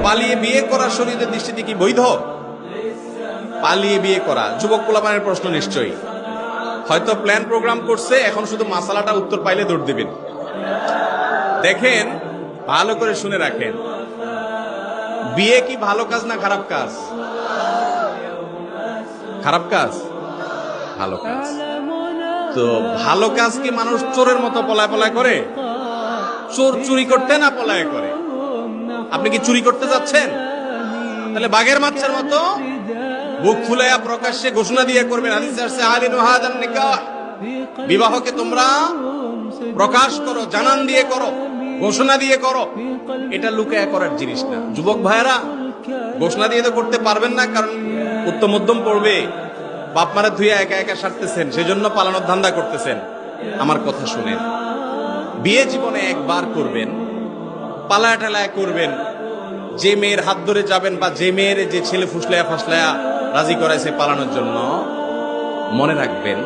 পালিয়ে বিয়ে করা শরীয়তের দৃষ্টিতে কি বৈধ? পালিয়ে বিয়ে করা যুবক পোলাপানের প্রশ্ন নিশ্চয়ই। হয়তো প্ল্যান প্রোগ্রাম করছে, এখন শুধু মাসালাটা উত্তর পাইলে দৌড় দিবেন। দেখেন, ভালো করে শুনে রাখেন, বিয়ে কি ভালো কাজ না খারাপ কাজ? খারাপ কাজ? ভালো কাজ। তো ভালো কাজ কি মানুষ চোরের মতো পলায় পলায় করে? চোর চুরি করতে না পলায় করে? আপনি কি চুরি করতে যাচ্ছেন? তাহলে বাঘের মাছের মতো বুক ফুলাইয়া প্রকাশ্যে ঘোষণা দিয়ে করবেন। হাদিসে আসছে আলিনু হাদান নিকাহ, বিবাহকে তোমরা প্রকাশ করো, জানান দিয়ে করো, ঘোষণা দিয়ে করো। এটা লুকায়া করার জিনিস না। যুবক ভাইয়েরা, ঘোষণা দিয়ে তো করতে পারবেন না, কারণ উত্তম মধ্যম পড়বে, বাপ মারা ধুইয়া একা একা সারতেছেন, সেজন্য পালানোর ধান্দা করতেছেন। আমার কথা শুনেন, বিয়ে জীবনে একবার করবেন, পালায়া টালায়া করবেন। যে মেয়ের হাত ধরে যাবেন বা যে মেয়ের যে ছেলে ফুসলায়া ফাসলায়া রাজি করাইছে পালানোর জন্য, মনে রাখবেন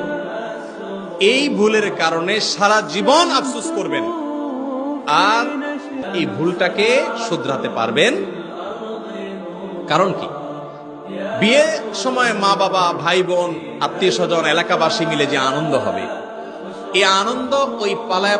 এই ভুলের কারণে সারা জীবন আফসোস করবেন, আর এই ভুলটাকে শুধরাতে পারবেন। কারণ কি? বিয়ে সময় মা বাবা, ভাই বোন, আত্মীয় স্বজন, এলাকাবাসী মিলে যে আনন্দ হবে, এই আনন্দ ওই পালায়া